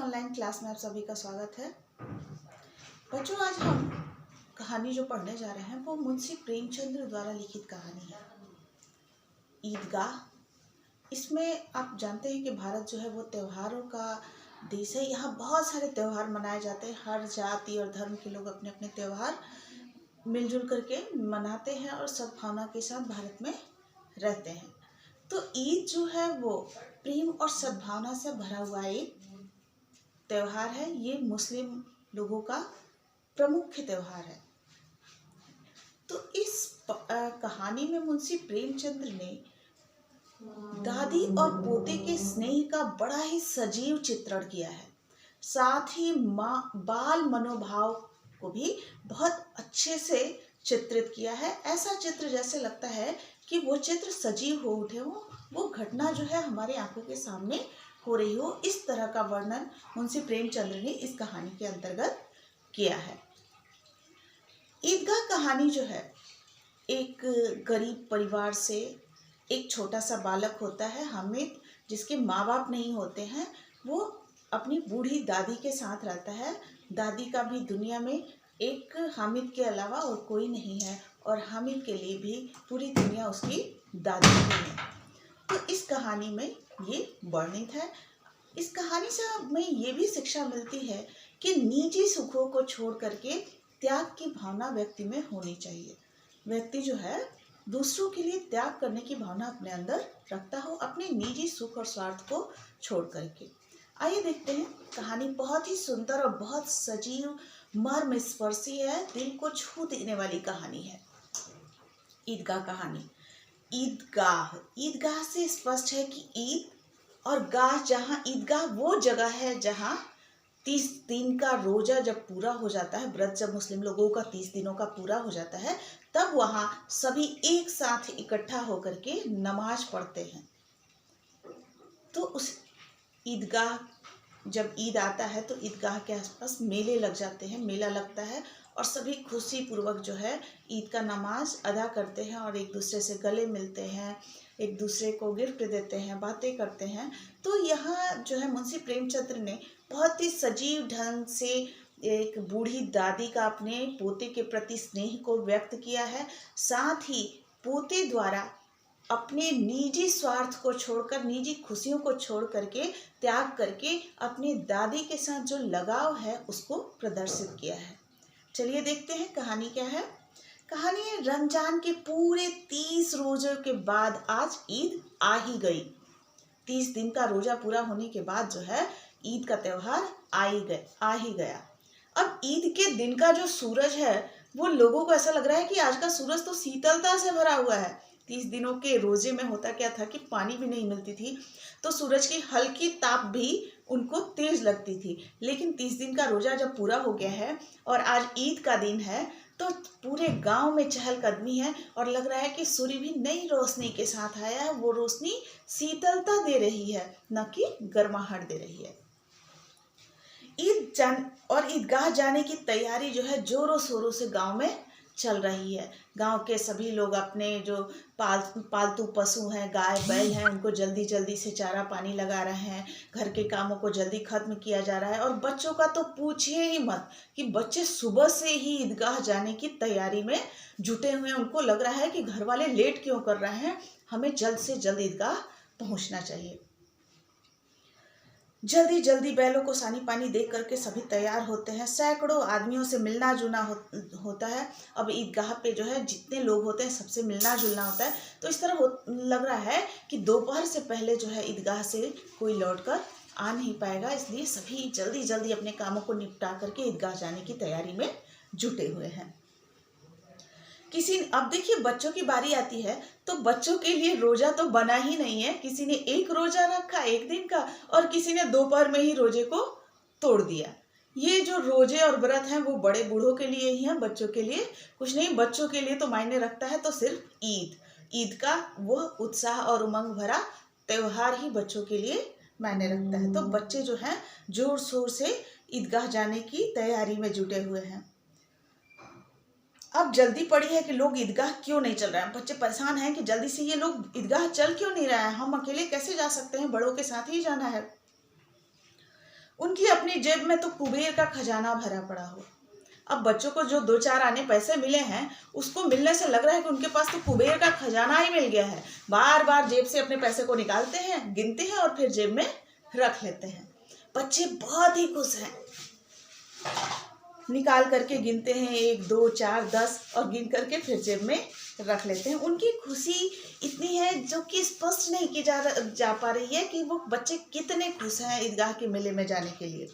Online class में आप सभी का स्वागत है। बच्चों, आज हम कहानी जो पढ़ने जा रहे हैं वो मुंशी प्रेमचंद्र द्वारा लिखित कहानी है, ईदगाह। इसमें आप जानते हैं कि भारत जो है वो त्योहारों का देश है। यहाँ बहुत सारे त्यौहार मनाए जाते हैं। हर जाति और धर्म के लोग अपने अपने त्यौहार मिलजुल करके मनाते हैं और सद्भावना के साथ भारत में रहते हैं। तो ईद जो है वो प्रेम और सद्भावना से भरा हुआ एक त्यौहार है। ये मुस्लिम लोगों का प्रमुख त्यौहार है। तो इस कहानी में मुंशी प्रेमचंद्र ने दादी और पोते के स्नेह का बड़ा ही सजीव चित्रण किया है। साथ ही बाल मनोभाव को भी बहुत अच्छे से चित्रित किया है। ऐसा चित्र जैसे लगता है कि वो चित्र सजीव हो उठे हो, वो घटना जो है हमारे आंखों के सामने हो रही हो। इस तरह का वर्णन मुंशी प्रेमचंद्र ने इस कहानी के अंतर्गत किया है। ईदगाह कहानी जो है, एक गरीब परिवार से एक छोटा सा बालक होता है हामिद, जिसके माँ बाप नहीं होते हैं। वो अपनी बूढ़ी दादी के साथ रहता है। दादी का भी दुनिया में एक हामिद के अलावा और कोई नहीं है और हामिद के लिए भी पूरी दुनिया उसकी दादी ही है। तो इस कहानी में ये वर्णित है। इस कहानी से हमें ये भी शिक्षा मिलती है कि निजी सुखों को छोड़ करके त्याग की भावना व्यक्ति में होनी चाहिए। व्यक्ति जो है दूसरों के लिए त्याग करने की भावना अपने अंदर रखता हो, अपने निजी सुख और स्वार्थ को छोड़ करके। आइए देखते हैं। कहानी बहुत ही सुंदर और बहुत सजीव, मर्मस्पर्शी है, दिल को छू देने वाली कहानी है। ईदगाह कहानी। ईदगाह से स्पष्ट है कि ईद और गाह, जहाँ ईदगाह वो जगह है जहाँ 30 दिन का रोजा जब पूरा हो जाता है, व्रत जब मुस्लिम लोगों का 30 दिनों का पूरा हो जाता है, तब वहाँ सभी एक साथ इकट्ठा होकर के नमाज पढ़ते हैं। तो उस ईदगाह, जब ईद आता है तो ईदगाह के आसपास मेले लग जाते हैं, मेला लगता है और सभी खुशी पूर्वक जो है ईद का नमाज अदा करते हैं और एक दूसरे से गले मिलते हैं, एक दूसरे को गिफ्ट देते हैं, बातें करते हैं। तो यहाँ जो है मुंशी प्रेमचंद्र ने बहुत ही सजीव ढंग से एक बूढ़ी दादी का अपने पोते के प्रति स्नेह को व्यक्त किया है। साथ ही पोते द्वारा अपने निजी स्वार्थ को छोड़कर, निजी खुशियों को छोड़ करके, त्याग करके अपनी दादी के साथ जो लगाव है उसको प्रदर्शित किया है। चलिए देखते हैं कहानी क्या है। कहानी है, रमजान के पूरे 30 रोजों के बाद आज ईद आ ही गई। 30 दिन का रोजा पूरा होने के बाद जो है ईद का त्यौहार आ ही गया। अब ईद के दिन का जो सूरज है वो लोगों को ऐसा लग रहा है कि आज का सूरज तो शीतलता से भरा हुआ है। 30 दिनों के रोजे में होता क्या था कि पानी भी नहीं मिलती थी, तो सूरज की हल्की ताप भी उनको तेज लगती थी। लेकिन 30 दिन का रोजा जब पूरा हो गया है और आज ईद का दिन है, तो पूरे गांव में चहलकदमी है और लग रहा है कि सूर्य भी नई रोशनी के साथ आया है। वो रोशनी शीतलता दे रही है, न कि गर्माहट दे रही है। ईदगाह जाने की तैयारी जो है जोरों शोरों से गांव में चल रही है। गांव के सभी लोग अपने जो पालतू पशु हैं, गाय बैल हैं, उनको जल्दी जल्दी से चारा पानी लगा रहे हैं। घर के कामों को जल्दी खत्म किया जा रहा है और बच्चों का तो पूछिए ही मत कि बच्चे सुबह से ही ईदगाह जाने की तैयारी में जुटे हुए हैं। उनको लग रहा है कि घर वाले लेट क्यों कर रहे हैं, हमें जल्द से जल्द ईदगाह पहुंचना चाहिए। जल्दी जल्दी बैलों को सानी पानी दे करके सभी तैयार होते हैं। सैकड़ों आदमियों से मिलना जुलना होता है। अब ईदगाह पे जो है जितने लोग होते हैं सबसे मिलना जुलना होता है। तो इस तरह लग रहा है कि दोपहर से पहले जो है ईदगाह से कोई लौटकर आ नहीं पाएगा, इसलिए सभी जल्दी जल्दी अपने कामों को निपटा करके ईदगाह जाने की तैयारी में जुटे हुए हैं। अब देखिए, बच्चों की बारी आती है तो बच्चों के लिए रोजा तो बना ही नहीं है। किसी ने एक रोजा रखा एक दिन का और किसी ने दोपहर में ही रोजे को तोड़ दिया। ये जो रोजे और व्रत हैं वो बड़े बूढ़ों के लिए ही हैं, बच्चों के लिए कुछ नहीं। बच्चों के लिए तो मायने रखता है तो सिर्फ ईद का वो उत्साह और उमंग भरा त्यौहार ही बच्चों के लिए मायने रखता है। तो बच्चे जो हैं जोर शोर से ईदगाह जाने की तैयारी में जुटे हुए हैं। अब जल्दी पड़ी है कि लोग ईदगाह क्यों नहीं चल रहे हैं। बच्चे परेशान हैं कि जल्दी से ये लोग ईदगाह चल क्यों नहीं रहे हैं, हम अकेले कैसे जा सकते हैं, बड़ों के साथ ही जाना है। उनकी अपनी जेब में तो कुबेर का खजाना भरा पड़ा हो। अब बच्चों को जो 2-4 आने पैसे मिले हैं, उसको मिलने से लग रहा है कि उनके पास तो कुबेर का खजाना ही मिल गया है। बार बार जेब से अपने पैसे को निकालते हैं, गिनते हैं और फिर जेब में रख लेते हैं। बच्चे बहुत ही खुश हैं, निकाल करके गिनते हैं 1, 2, 4, 10 और गिन करके फिर जेब में रख लेते हैं। उनकी खुशी इतनी है जो कि स्पष्ट नहीं की जा पा रही है कि वो बच्चे कितने खुश हैं ईदगाह के मेले में जाने के लिए।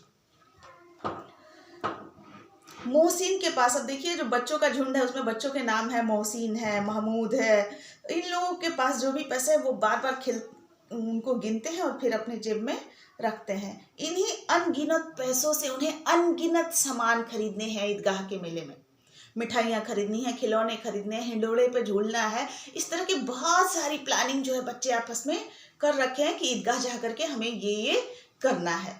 मोहसिन के पास, अब देखिए जो बच्चों का झुंड है उसमें बच्चों के नाम है, मोहसिन है, महमूद है। इन लोगों के पास जो भी पैसे है वो बार बार उनको गिनते हैं और फिर अपने जेब में रखते हैं। इन्हीं अनगिनत पैसों से उन्हें अनगिनत सामान खरीदने हैं ईदगाह के मेले में। मिठाइयाँ खरीदनी है, खिलौने खरीदने हैं, हिंडोले पे झूलना है। इस तरह की बहुत सारी प्लानिंग जो है बच्चे आपस में कर रखे हैं कि ईदगाह जा करके हमें ये करना है।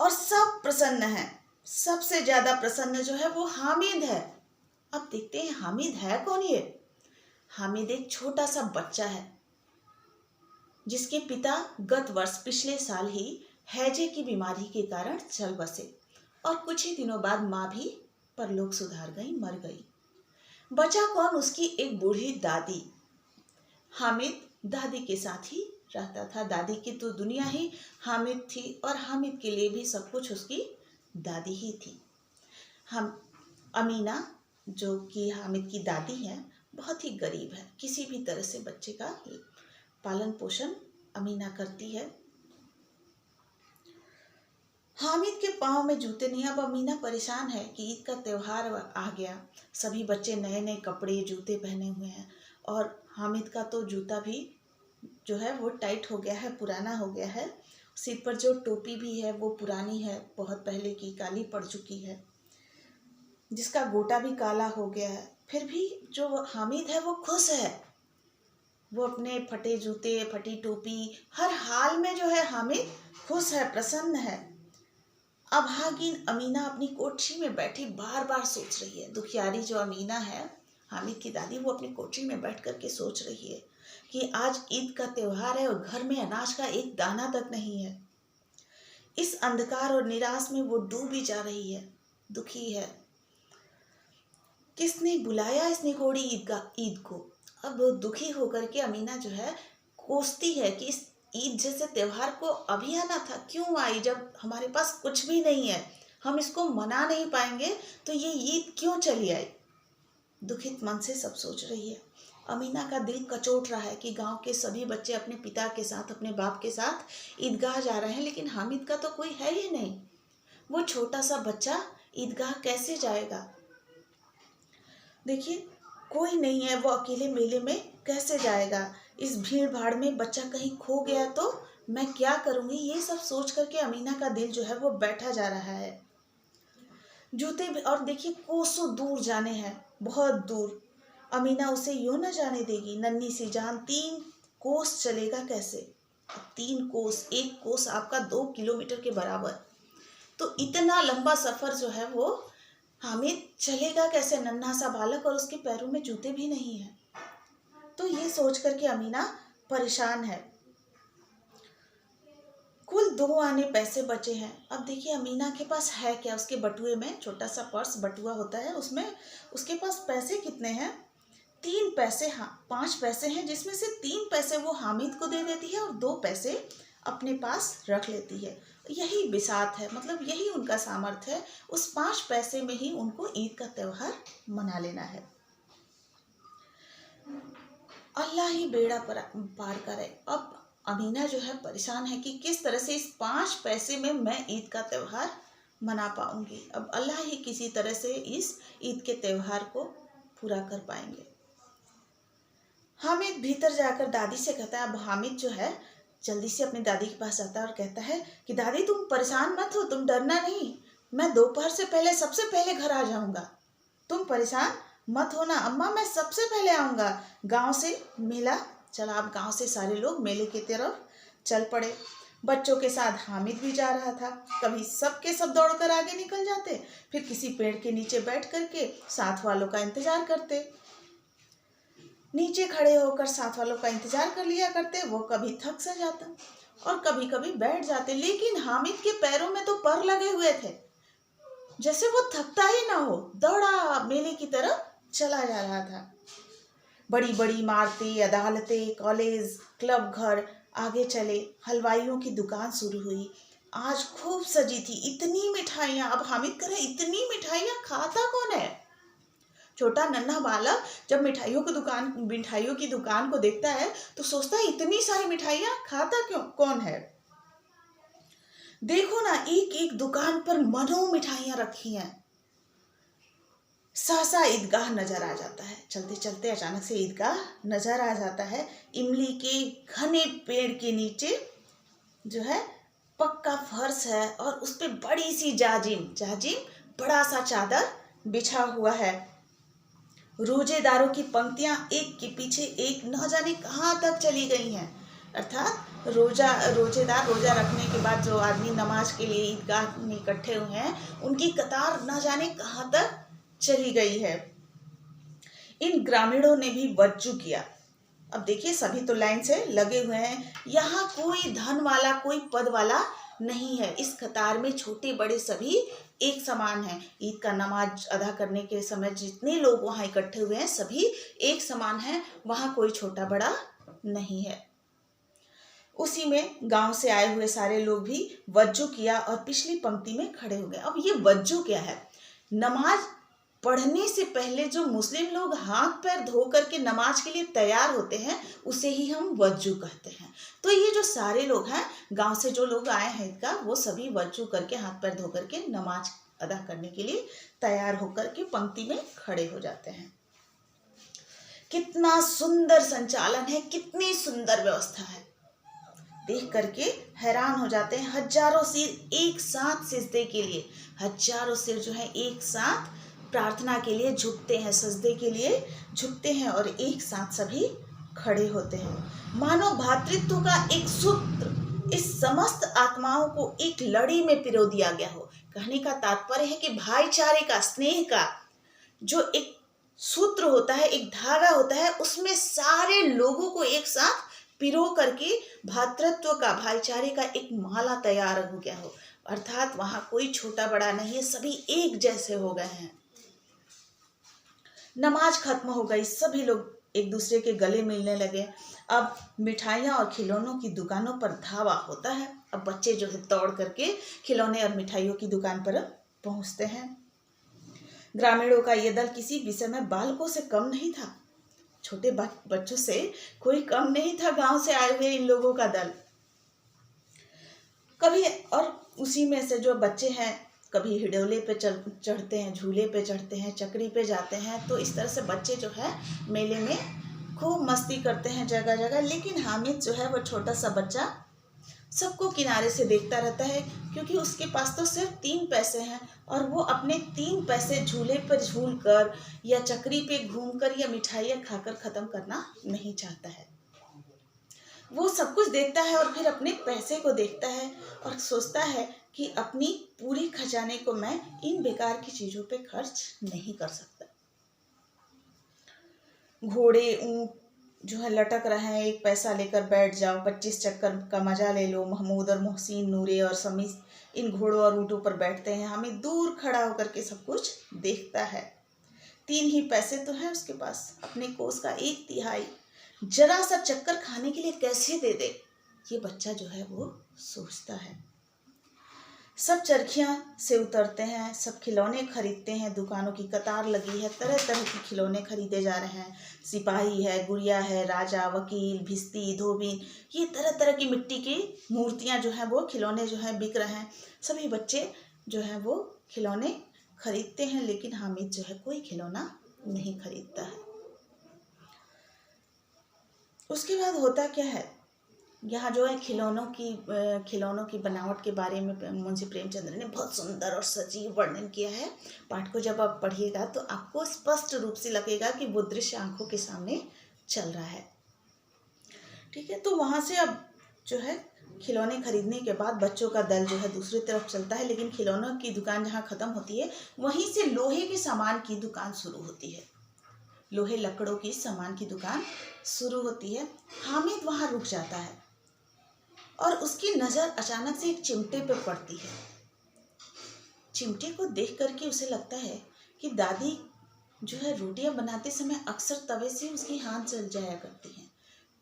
और सब प्रसन्न हैं। सबसे ज्यादा प्रसन्न जो है वो हामिद है। अब देखते हैं हामिद है कौन ये। हामिद एक छोटा सा बच्चा है जिसके पिता गत वर्ष पिछले साल ही हैजे की बीमारी के कारण चल बसे और कुछ ही दिनों बाद माँ भी परलोक सुधार गई, मर गई। बचा कौन, उसकी एक बूढ़ी दादी। हामिद दादी के साथ ही रहता था। दादी की तो दुनिया ही हामिद थी और हामिद के लिए भी सब कुछ उसकी दादी ही थी। हम अमीना जो कि हामिद की दादी है बहुत ही गरीब है। किसी भी तरह से बच्चे का पालन पोषण अमीना करती है। हामिद के पाँव में जूते नहीं। अब अमीना परेशान है कि ईद का त्यौहार आ गया, सभी बच्चे नए नए कपड़े जूते पहने हुए हैं और हामिद का तो जूता भी जो है वो टाइट हो गया है, पुराना हो गया है। सिर पर जो टोपी भी है वो पुरानी है, बहुत पहले की, काली पड़ चुकी है, जिसका गोटा भी काला हो गया है। फिर भी जो हामिद है वो खुश है। वो अपने फटे जूते, फटी टोपी, हर हाल में जो है हामिद खुश है, प्रसन्न है। अब हागिन अमीना अपनी कोठरी में बैठी बार बार सोच रही है। दुखियारी जो अमीना है, हामिद की दादी, वो अपनी कोठरी में बैठ करके सोच रही है कि आज ईद का त्यौहार है और घर में अनाज का एक दाना तक नहीं है। इस अंधकार और निराश में वो डूबी जा रही है, दुखी है। किसने बुलाया इस निगोड़ी ईद को। अब दुखी होकर के अमीना जो है कोसती है कि इस ईद जैसे त्योहार को अभी आना था, क्यों आई जब हमारे पास कुछ भी नहीं है, हम इसको मना नहीं पाएंगे तो ये ईद क्यों चली आई। दुखित मन से सब सोच रही है। अमीना का दिल कचोट रहा है कि गांव के सभी बच्चे अपने पिता के साथ, अपने बाप के साथ ईदगाह जा रहे हैं, लेकिन हामिद का तो कोई है ही नहीं। वो छोटा सा बच्चा ईदगाह कैसे जाएगा। देखिए कोई नहीं है, वो अकेले मेले में कैसे जाएगा। इस भीड़ भाड़ में बच्चा कहीं खो गया तो मैं क्या करूँगी, ये सब सोच करके अमीना का दिल जो है वो बैठा जा रहा है। जूते भी, और देखिए कोसों दूर जाने हैं, बहुत दूर। अमीना उसे यूं न जाने देगी। नन्ही सी जान 3 कोस चलेगा कैसे। 3 कोस, 1 कोस आपका 2 किलोमीटर के बराबर। तो इतना लंबा सफर जो है वो हामिद चलेगा कैसे, नन्हा सा बालक, और उसके पैरों में जूते भी नहीं है। तो ये सोच करके अमीना परेशान है। कुल 2 आने पैसे बचे हैं। अब देखिए अमीना के पास है क्या। उसके बटुए में, छोटा सा पर्स बटुआ होता है, उसमें उसके पास पैसे कितने हैं, 3 पैसे, हाँ 5 पैसे हैं, जिसमें से 3 पैसे वो हामिद को दे देती है और 2 पैसे अपने पास रख लेती है। यही बिसात है, मतलब यही उनका सामर्थ्य है। उस 5 पैसे में ही उनको ईद का त्यौहार मना लेना है। अल्लाह ही बेड़ा पार करे। अब अमीना जो है परेशान है कि किस तरह से इस 5 पैसे में मैं ईद का त्यौहार मना पाऊंगी। अब अल्लाह ही किसी तरह से इस ईद के त्यौहार को पूरा कर पाएंगे। हामिद भीतर जाकर दादी से कहता है। अब हामिद जो है जल्दी से अपनी दादी के पास जाता है और कहता है कि दादी तुम परेशान मत हो, तुम डरना नहीं, मैं दोपहर से पहले सबसे पहले घर आ जाऊंगा, तुम परेशान मत होना अम्मा, मैं सबसे पहले आऊँगा। गांव से मेला चला। अब गांव से सारे लोग मेले की तरफ चल पड़े। बच्चों के साथ हामिद भी जा रहा था। कभी सब के सब दौड़कर आगे निकल जाते, फिर किसी पेड़ के नीचे बैठ करके साथ वालों का इंतजार करते। नीचे खड़े होकर साथ वालों का इंतजार कर लिया करते। वो कभी थक सा जाता, और कभी कभी बैठ जाते, लेकिन हामिद के पैरों में तो पर लगे हुए थे, जैसे वो थकता ही ना हो, दौड़ा मेले की तरफ चला जा रहा था। बड़ी बड़ी इमारतें, अदालतें, कॉलेज, क्लब घर आगे चले। हलवाइयों की दुकान शुरू हुई। आज खूब सजी थी, इतनी मिठाइयाँ। अब हामिद करे, इतनी मिठाइयाँ खाता कौन है? छोटा नन्हा बालक जब मिठाइयों की दुकान को देखता है तो सोचता है, इतनी सारी मिठाइयाँ खाता क्यों कौन है? देखो ना, एक एक दुकान पर मनो मिठाइयाँ रखी हैं। सहसा ईदगाह नजर आ जाता है। चलते चलते अचानक से ईदगाह नजर आ जाता है। इमली के घने पेड़ के नीचे जो है पक्का फर्श है और उस पे बड़ी सी जाजिम बड़ा सा चादर बिछा हुआ है। रोजेदारों की पंक्तियां एक के पीछे एक न जाने कहाँ तक चली गई हैं। अर्थात रोजेदार रोजा रखने के बाद जो आदमी नमाज के लिए ईदगाह में इकट्ठे हुए हैं, उनकी कतार न जाने कहाँ तक चली गई है। इन ग्रामीणों ने भी वज्जू किया। अब देखिए, सभी तो लाइन से लगे हुए हैं। यहाँ कोई धन वाला, कोई पद वाला नहीं है। इस कतार में छोटे बड़े सभी एक समान हैं। ईद का नमाज अदा करने के समय जितने लोग वहाँ इकट्ठे हुए हैं, सभी एक समान हैं। वहाँ कोई छोटा बड़ा नहीं है। उसी में गांव से आए हुए सारे लोग भी वज्जू किया और पिछली पंक्ति में खड़े हो गए। अब ये वज्जू क्या है? नमाज पढ़ने से पहले जो मुस्लिम लोग हाथ पैर धो करके नमाज के लिए तैयार होते हैं, उसे ही हम वज्जू कहते हैं। तो ये जो सारे लोग हैं, गांव से जो लोग आए हैं ईदगाह, वो सभी वज्जू करके हाथ पैर धो करके नमाज अदा करने के लिए तैयार होकर के पंक्ति में खड़े हो जाते हैं। कितना सुंदर संचालन है, कितनी सुंदर व्यवस्था है, देख करके हैरान हो जाते हैं। हजारों सिर एक साथ सिजदे के लिए, हजारों सिर जो है एक साथ प्रार्थना के लिए झुकते हैं, सजदे के लिए झुकते हैं और एक साथ सभी खड़े होते हैं। मानव भातृत्व का एक सूत्र इस समस्त आत्माओं को एक लड़ी में पिरो दिया गया हो। कहने का तात्पर्य है कि भाईचारे का, स्नेह का जो एक सूत्र होता है, एक धागा होता है, उसमें सारे लोगों को एक साथ पिरो करके भातृत्व का, भाईचारे का एक माला तैयार हो गया हो। अर्थात वहां कोई छोटा बड़ा नहीं है, सभी एक जैसे हो गए हैं। नमाज खत्म हो गई, सभी लोग एक दूसरे के गले मिलने लगे। अब मिठाइयाँ और खिलौनों की दुकानों पर धावा होता है। अब बच्चे जो है दौड़ करके खिलौने और मिठाइयों की दुकान पर पहुंचते हैं। ग्रामीणों का ये दल किसी विषय में बालकों से कम नहीं था। छोटे बच्चों से कोई कम नहीं था। गांव से आए हुए इन लोगों का दल कभी, और उसी में से जो बच्चे हैं, कभी हिडोले पे चढ़ते हैं, झूले पे चढ़ते हैं, चक्री पे जाते हैं। तो इस तरह से बच्चे जो है मेले में खूब मस्ती करते हैं जगह जगह। लेकिन हामिद जो है, वो छोटा सा बच्चा सबको किनारे से देखता रहता है, क्योंकि उसके पास तो सिर्फ 3 पैसे हैं और वो अपने 3 पैसे झूले पर झूल कर या चक्री पे घूमकर या मिठाइयाँ खाकर ख़त्म करना नहीं चाहता है। वो सब कुछ देखता है और फिर अपने पैसे को देखता है और सोचता है कि अपनी पूरी खजाने को मैं इन बेकार की चीज़ों पे खर्च नहीं कर सकता। घोड़े, ऊँट जो है लटक रहे हैं, 1 पैसा लेकर बैठ जाओ, 25 चक्कर का मजा ले लो। महमूद और मोहसिन, नूरे और समीस इन घोड़ों और ऊँटों पर बैठते हैं। हमें दूर खड़ा होकर के सब कुछ देखता है। 3 ही पैसे तो हैं उसके पास, अपने कोस का 1/3 जरा सा चक्कर खाने के लिए कैसे दे दे, ये बच्चा जो है वो सोचता है। सब चरखियाँ से उतरते हैं, सब खिलौने खरीदते हैं। दुकानों की कतार लगी है, तरह तरह के खिलौने खरीदे जा रहे हैं। सिपाही है, गुड़िया है, राजा, वकील, भिस्ती, धोबीन, ये तरह तरह की मिट्टी की मूर्तियाँ जो हैं वो खिलौने जो हैं बिक रहे हैं। सभी बच्चे जो हैं वो खिलौने खरीदते हैं, लेकिन हामिद जो है कोई खिलौना नहीं खरीदता है। उसके बाद होता क्या है, यहाँ जो है खिलौनों की बनावट के बारे में मुंशी प्रेमचंद्र ने बहुत सुंदर और सजीव वर्णन किया है। पाठ को जब आप पढ़िएगा तो आपको स्पष्ट रूप से लगेगा कि वो दृश्य आंखों के सामने चल रहा है। ठीक है, तो वहाँ से अब जो है खिलौने खरीदने के बाद बच्चों का दल जो है दूसरी तरफ चलता है। लेकिन खिलौनों की दुकान जहाँ ख़त्म होती है, वहीं से लोहे के सामान की दुकान शुरू होती है। लोहे लकड़ों की सामान की दुकान शुरू होती है। हामिद वहाँ रुक जाता है और उसकी नज़र अचानक से एक चिमटे पर पड़ती है। चिमटे को देख करके उसे लगता है कि दादी जो है रोटियां बनाते समय अक्सर तवे से उसकी हाथ जल जाया करती हैं,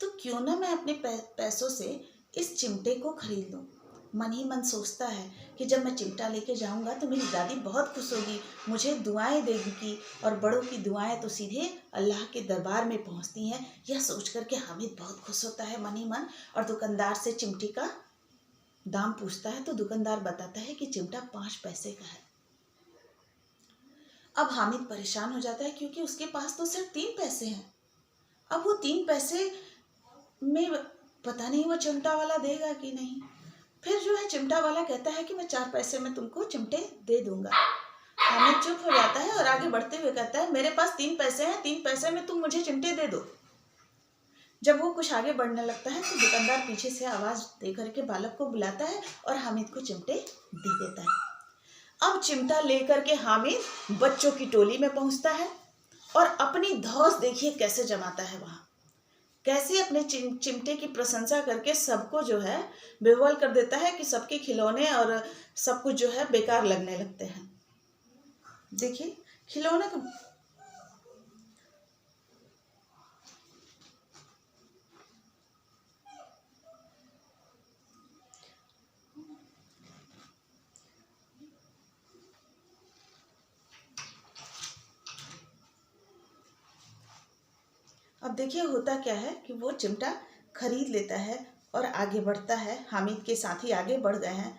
तो क्यों ना मैं अपने पैसों से इस चिमटे को खरीद लूँ। मन ही मन सोचता है कि जब मैं चिमटा लेके जाऊंगा तो मेरी दादी बहुत खुश होगी, मुझे दुआएं देगी, और बड़ों की दुआएं तो सीधे अल्लाह के दरबार में पहुंचती हैं। यह सोच कर के हामिद बहुत खुश होता है मन ही मन, और दुकानदार से चिमटे का दाम पूछता है तो दुकानदार बताता है कि चिमटा 5 पैसे का है। अब हामिद परेशान हो जाता है क्योंकि उसके पास तो सिर्फ 3 पैसे हैं। अब वो 3 पैसे में पता नहीं वो चिमटा वाला देगा कि नहीं। फिर जो है चिमटा वाला कहता है कि मैं 4 पैसे में तुमको चिमटे दे दूंगा। हामिद चुप हो जाता है और आगे बढ़ते हुए कहता है, मेरे पास 3 पैसे हैं, 3 पैसे में तुम मुझे चिमटे दे दो। जब वो कुछ आगे बढ़ने लगता है तो दुकानदार पीछे से आवाज दे करके बालक को बुलाता है और हामिद को चिमटे दे देता है। अब चिमटा लेकर के हामिद बच्चों की टोली में पहुंचता है और अपनी धौस देखिए कैसे जमाता है वहां, कैसे अपने चिमटे की प्रशंसा करके सबको जो है बेवल कर देता है कि सबके खिलौने और सब कुछ जो है बेकार लगने लगते हैं। देखिए खिलौने को अब देखिए होता क्या है कि वो चिमटा खरीद लेता है और आगे बढ़ता है। हामिद के साथी आगे बढ़ गए हैं,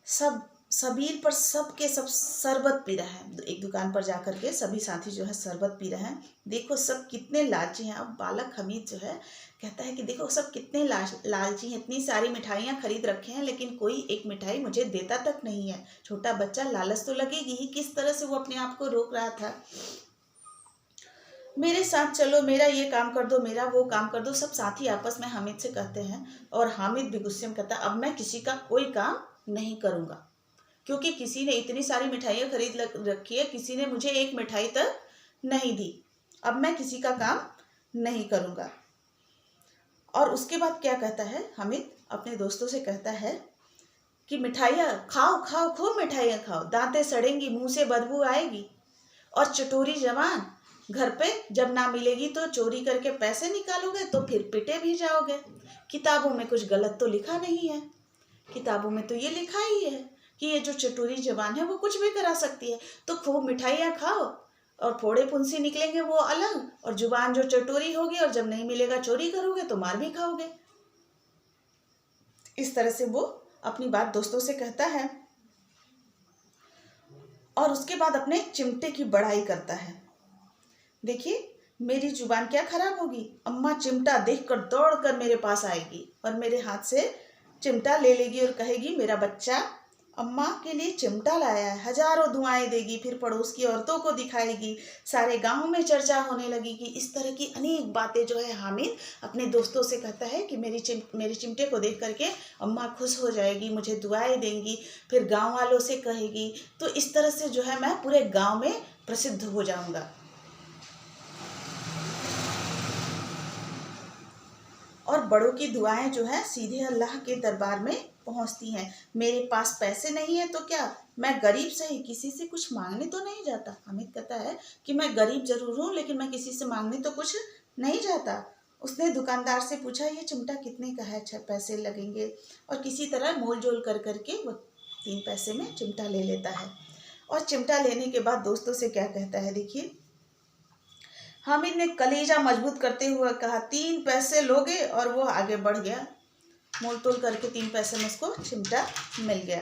सब सबीर पर सबके सब शरबत पी रहे हैं। एक दुकान पर जाकर के सभी साथी जो है शरबत पी रहे हैं। देखो सब कितने लालची हैं। अब बालक हमीद जो है कहता है कि देखो सब कितने लालची हैं, इतनी सारी मिठाइयाँ खरीद रखे हैं लेकिन कोई एक मिठाई मुझे देता तक नहीं है। छोटा बच्चा, लालच तो लगेगी ही। किस तरह से वो अपने आप को रोक रहा था, मेरे साथ चलो, मेरा ये काम कर दो, मेरा वो काम कर दो। सब साथी आपस में हामिद से कहते हैं और हामिद भी गुस्से में कहता है, अब मैं किसी का कोई काम नहीं करूँगा क्योंकि किसी ने इतनी सारी मिठाइयाँ खरीद रखी है, किसी ने मुझे एक मिठाई तक नहीं दी। अब मैं किसी का काम नहीं करूँगा। और उसके बाद क्या कहता है हामिद, अपने दोस्तों से कहता है कि मिठाइयाँ खाओ खाओ, खूब मिठाइयाँ खाओ, दांतें सड़ेंगी, मुँह से बदबू आएगी। और चटोरी जवान, घर पे जब ना मिलेगी तो चोरी करके पैसे निकालोगे तो फिर पिटे भी जाओगे। किताबों में कुछ गलत तो लिखा नहीं है, किताबों में तो ये लिखा ही है कि ये जो चटोरी जवान है वो कुछ भी करा सकती है। तो खूब मिठाइयाँ खाओ और फोड़े फुंसी निकलेंगे वो अलग, और जुबान जो चटोरी होगी और जब नहीं मिलेगा चोरी करोगे तो मार भी खाओगे। इस तरह से वो अपनी बात दोस्तों से कहता है और उसके बाद अपने चिमटे की बड़ाई करता है। देखिए मेरी जुबान क्या खराब होगी, अम्मा चिमटा देखकर दौड़कर मेरे पास आएगी और मेरे हाथ से चिमटा ले लेगी और कहेगी मेरा बच्चा अम्मा के लिए चिमटा लाया है। हजारों दुआएं देगी, फिर पड़ोस की औरतों को दिखाएगी, सारे गांव में चर्चा होने लगेगी। इस तरह की अनेक बातें जो है हामिद अपने दोस्तों से कहता है कि मेरे चिमटे को देख करके अम्मा खुश हो जाएगी, मुझे दुआएं देंगी, फिर गाँव वालों से कहेगी। तो इस तरह से जो है मैं पूरे गाँव में प्रसिद्ध हो जाऊँगा। और बड़ों की दुआएं जो है सीधे अल्लाह के दरबार में पहुंचती हैं। मेरे पास पैसे नहीं है तो क्या, मैं गरीब सही, किसी से कुछ मांगने तो नहीं जाता। हामिद कहता है कि मैं गरीब जरूर हूँ लेकिन मैं किसी से मांगने तो कुछ नहीं जाता। उसने दुकानदार से पूछा ये चिमटा कितने का है, 6 पैसे लगेंगे, और किसी तरह मोल जोल कर करके वो 3 पैसे में चिमटा ले लेता है। और चिमटा लेने के बाद दोस्तों से क्या कहता है देखिए, हामिद ने कलेजा मजबूत करते हुए कहा 3 पैसे लोगे, और वो आगे बढ़ गया। मोल तोल करके 3 पैसे में उसको चिमटा मिल गया।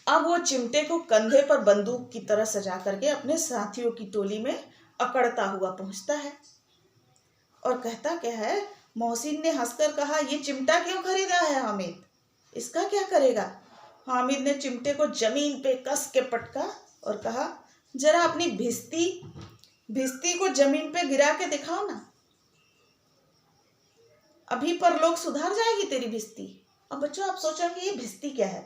अब वो चिमटे को कंधे पर बंदूक की तरह सजा करके अपने साथियों की टोली में अकड़ता हुआ पहुंचता है और कहता क्या है, मोहसिन ने हंसकर कहा ये चिमटा क्यों खरीदा है हामिद, इसका क्या करेगा। हामिद ने चिमटे को जमीन पे कस के पटका और कहा जरा अपनी भिस्ती को जमीन पे गिरा के दिखाओ ना, अभी पर लोग सुधार जाएगी तेरी भिस्ती। अब बच्चों आप सोचेंगे ये भिस्ती क्या है।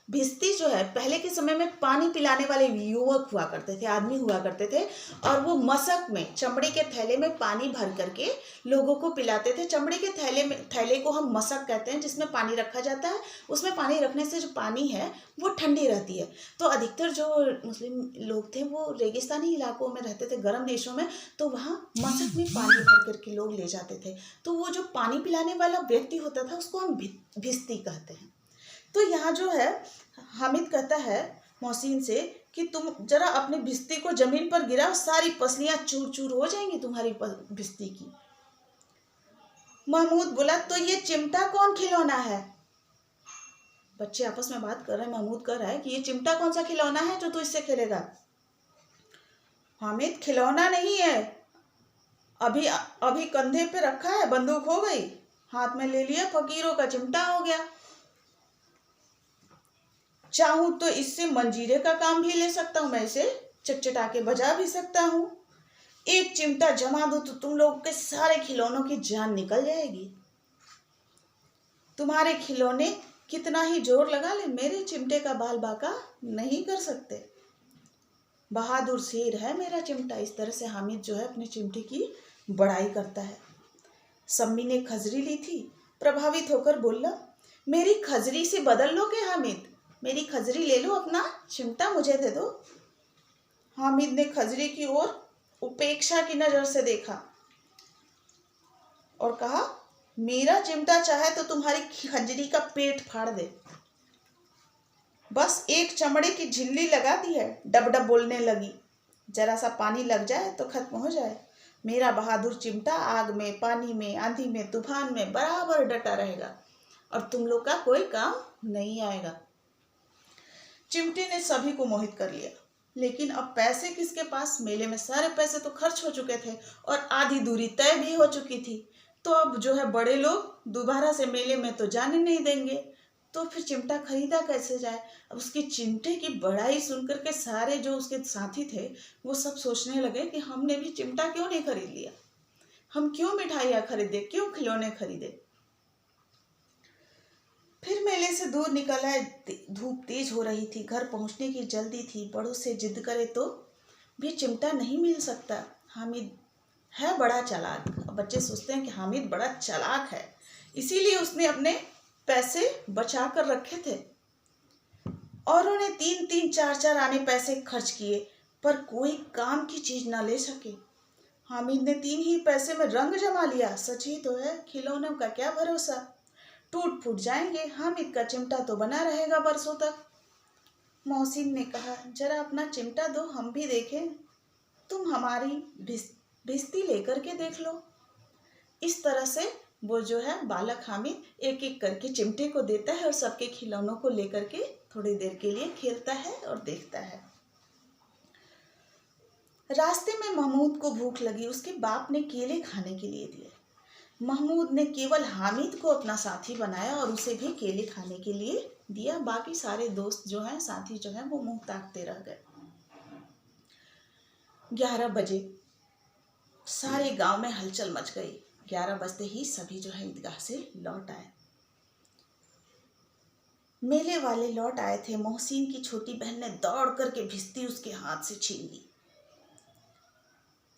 भिस्ती जो है पहले के समय में पानी पिलाने वाले युवक हुआ करते थे, आदमी हुआ करते थे, और वो मशक में चमड़े के थैले में पानी भर करके लोगों को पिलाते थे। चमड़े के थैले को हम मशक कहते हैं, जिसमें पानी रखा जाता है। उसमें पानी रखने से जो पानी है वो ठंडी रहती है। तो अधिकतर जो मुस्लिम लोग थे वो रेगिस्तानी इलाकों में रहते थे, गर्म देशों में, तो वहाँ मशक में पानी भर करके लोग ले जाते थे। तो वो जो पानी पिलाने वाला व्यक्ति होता था उसको हम भिस्ती कहते हैं। तो यहाँ जो है हामिद कहता है मोहसिन से कि तुम जरा अपनी भिस्ती को जमीन पर गिराओ, सारी पसलियां चूर चूर हो जाएंगी तुम्हारी भिस्ती की। महमूद बोला, तो ये चिमटा कौन खिलौना है? बच्चे आपस में बात कर रहे हैं। महमूद कह रहा है कि ये चिमटा कौन सा खिलौना है जो तू इससे खेलेगा? हामिद, खिलौना नहीं है, अभी अभी कंधे पे रखा है, बंदूक हो गई, हाथ में ले लिया, फकीरों का चिमटा हो गया। चाहूं तो इससे मंजीरे का काम भी ले सकता हूं, मैं इसे चटचटा के बजा भी सकता हूं। एक चिमटा जमा दो तो तुम लोगों के सारे खिलौनों की जान निकल जाएगी। तुम्हारे खिलौने कितना ही जोर लगा ले, मेरे चिमटे का बाल बाका नहीं कर सकते। बहादुर शेर है मेरा चिमटा। इस तरह से हामिद जो है अपने चिमटे की बड़ाई करता है। सम्मी ने खजरी ली थी, प्रभावित होकर बोला, मेरी खजरी से बदल लोगे हामिद? मेरी खजरी ले लो, अपना चिमटा मुझे दे दो। हामिद ने खजरी की ओर उपेक्षा की नजर से देखा और कहा, मेरा चिमटा चाहे तो तुम्हारी खजरी का पेट फाड़ दे। बस एक चमड़े की झिल्ली लगा दी है, डब डब बोलने लगी। जरा सा पानी लग जाए तो खत्म हो जाए। मेरा बहादुर चिमटा आग में, पानी में, आंधी में, तूफान में बराबर डटा रहेगा और तुम लोग का कोई काम नहीं आएगा। चिमटे ने सभी को मोहित कर लिया, लेकिन अब पैसे किसके पास? मेले में सारे पैसे तो खर्च हो चुके थे और आधी दूरी तय भी हो चुकी थी। तो अब जो है बड़े लोग दोबारा से मेले में तो जाने नहीं देंगे, तो फिर चिमटा खरीदा कैसे जाए? अब उसकी चिमटे की बड़ाई सुनकर के सारे जो उसके साथी थे वो सब सोचने लगे कि हमने भी चिमटा क्यों नहीं खरीद लिया, हम क्यों मिठाइयाँ खरीदे, क्यों खिलौने खरीदे। फिर मेले से दूर निकल आए। धूप तेज हो रही थी, घर पहुंचने की जल्दी थी। बड़ों से जिद करे तो भी चिमटा नहीं मिल सकता। हामिद है बड़ा चालाक। बच्चे सोचते हैं कि हामिद बड़ा चालाक है, इसीलिए उसने अपने पैसे बचा कर रखे थे और उन्हें 3-3, 4-4 आने पैसे खर्च किए, पर कोई काम की चीज ना ले सके। हामिद ने 3 ही पैसे में रंग जमा लिया। सच ही तो है, खिलौनों का क्या भरोसा, टूट फूट जाएंगे। हामिद का चिमटा तो बना रहेगा बरसों तक। मोहसिन ने कहा, जरा अपना चिमटा दो, हम भी देखें। तुम हमारी भिस्ती लेकर के देख लो। इस तरह से वो जो है बालक हामिद एक एक करके चिमटे को देता है और सबके खिलौनों को लेकर के थोड़ी देर के लिए खेलता है और देखता है। रास्ते में महमूद को भूख लगी। उसके बाप ने केले खाने के लिए दिए। महमूद ने केवल हामिद को अपना साथी बनाया और उसे भी केले खाने के लिए दिया। बाकी सारे दोस्त जो हैं, साथी जो हैं, वो मुंह ताकते रह गए। 11 बजे सारे गांव में हलचल मच गई। 11 बजते ही सभी जो है ईदगाह से लौट आए। मेले वाले लौट आए थे। मोहसिन की छोटी बहन ने दौड़ करके भिस्ती उसके हाथ से छीन ली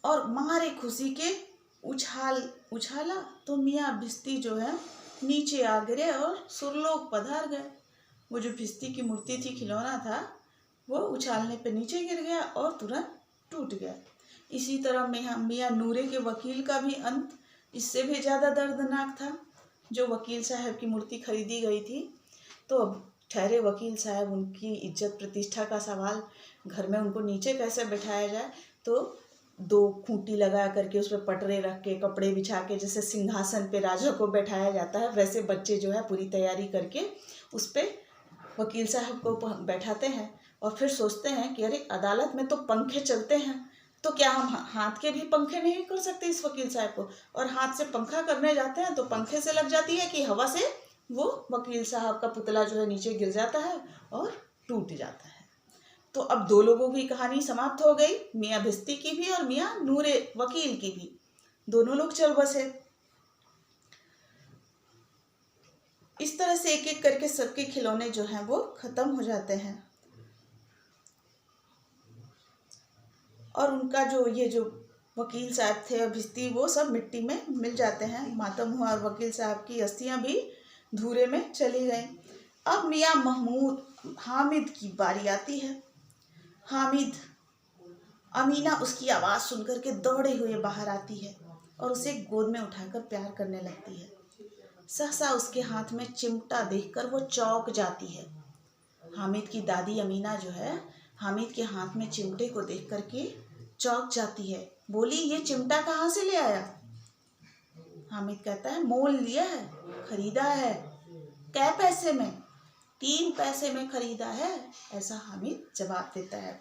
और मारे खुशी के उछाला तो मियाँ भिस्ती जो है नीचे आ गिरे और सुरलोक पधार गए। वो जो भिस्ती की मूर्ति थी, खिलौना था, वो उछालने पे नीचे गिर गया और तुरंत टूट गया। इसी तरह मियाँ नूरे के वकील का भी अंत इससे भी ज़्यादा दर्दनाक था। जो वकील साहब की मूर्ति खरीदी गई थी, तो अब ठहरे वकील साहब, उनकी इज्जत प्रतिष्ठा का सवाल, घर में उनको नीचे कैसे बिठाया जाए। तो 2 खूंटी लगा करके उस पर पटरे रख के, कपड़े बिछा के, जैसे सिंहासन पे राजा को बैठाया जाता है, वैसे बच्चे जो है पूरी तैयारी करके उस पर वकील साहब को बैठाते हैं और फिर सोचते हैं कि अरे अदालत में तो पंखे चलते हैं, तो क्या हम हाथ के भी पंखे नहीं कर सकते इस वकील साहब को? और हाथ से पंखा करने जाते हैं तो पंखे से लग जाती है कि हवा से वो वकील साहब का पुतला जो है नीचे गिर जाता है और टूट जाता है। तो अब 2 लोगों की कहानी समाप्त हो गई, मियाँ भिस्ती की भी और मियाँ नूरे वकील की भी। दोनों लोग चल बसे। इस तरह से एक एक करके सबके खिलौने जो हैं वो ख़त्म हो जाते हैं। और उनका जो वकील साहब थे और भिश्ती, वो सब मिट्टी में मिल जाते हैं। मातम हुआ और वकील साहब की अस्थियां भी धूरे में चली गईं। अब मियाँ महमूद हामिद की बारी आती है। हामिद, अमीना उसकी आवाज़ सुनकर के दौड़े हुए बाहर आती है और उसे गोद में उठाकर प्यार करने लगती है। सहसा उसके हाथ में चिमटा देखकर वो चौंक जाती है। हामिद की दादी अमीना जो है, हामिद के हाथ में चिमटे को देख करके चौंक जाती है। बोली, ये चिमटा कहाँ से ले आया? हामिद कहता है, मोल लिया है, खरीदा है। कै पैसे में? 3 पैसे में खरीदा है, ऐसा हामिद जवाब देता है।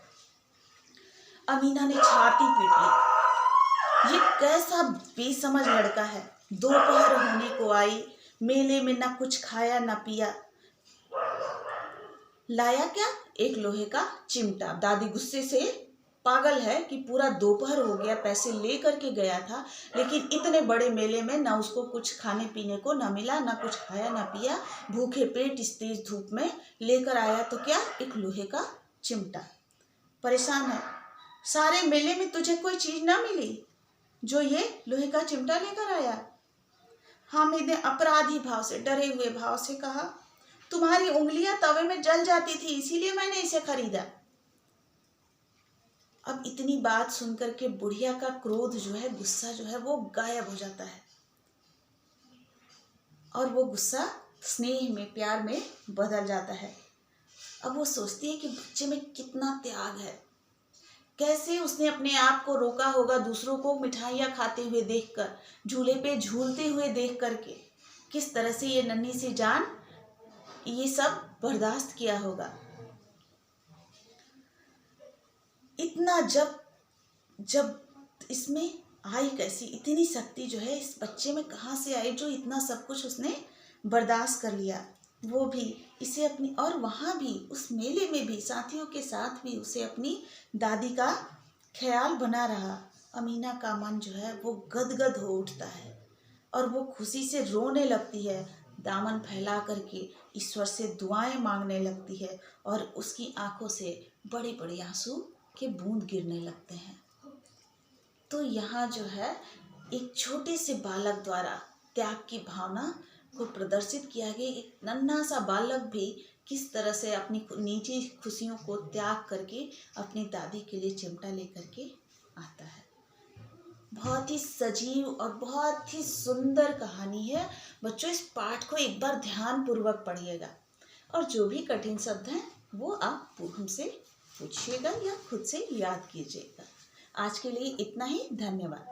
अमीना ने छाती पीट ली। ये कैसा बेसमझ लड़का है, दोपहर होने को आई, मेले में ना कुछ खाया ना पिया, लाया क्या? एक लोहे का चिमटा। दादी गुस्से से पागल है कि पूरा दोपहर हो गया, पैसे ले करके गया था, लेकिन इतने बड़े मेले में ना उसको कुछ खाने पीने को ना मिला, ना कुछ खाया ना पिया, भूखे पेट इस तेज धूप में लेकर आया तो क्या? एक लोहे का चिमटा। परेशान है, सारे मेले में तुझे कोई चीज ना मिली जो ये लोहे का चिमटा लेकर आया? हामिद ने अपराधी भाव से, डरे हुए भाव से कहा, तुम्हारी उंगलियां तवे में जल जाती थी, इसीलिए मैंने इसे खरीदा। अब इतनी बात सुनकर के बुढ़िया का क्रोध जो है, गुस्सा जो है, वो गायब हो जाता है और वो गुस्सा स्नेह में, प्यार में बदल जाता है। अब वो सोचती है कि बच्चे में कितना त्याग है, कैसे उसने अपने आप को रोका होगा दूसरों को मिठाइयाँ खाते हुए देखकर, झूले पे झूलते हुए देख करके, किस तरह से ये नन्ही सी जान ये सब बर्दाश्त किया होगा। इतना जब इसमें आई कैसी, इतनी शक्ति जो है इस बच्चे में कहाँ से आई जो इतना सब कुछ उसने बर्दाश्त कर लिया, वो भी इसे अपनी, और वहाँ भी उस मेले में भी साथियों के साथ भी उसे अपनी दादी का ख्याल बना रहा। अमीना का मन जो है वो गदगद हो उठता है और वो खुशी से रोने लगती है, दामन फैला करके ईश्वर से दुआएं मांगने लगती है और उसकी आंखों से बड़े बड़े आंसू के बूंद गिरने लगते हैं। तो यहाँ जो है एक छोटे से बालक द्वारा त्याग की भावना को प्रदर्शित किया गया। एक नन्हा सा बालक भी किस तरह से अपनी निजी खुशियों को त्याग करके अपनी दादी के लिए चिमटा लेकर के आता है। बहुत ही सजीव और बहुत ही सुंदर कहानी है। बच्चों, इस पाठ को एक बार ध्यान पूर्वक पढ़िएगा और जो भी कठिन शब्द हैं वो आप हमसे पूछिएगा या खुद से याद कीजिएगा। आज के लिए इतना ही। धन्यवाद।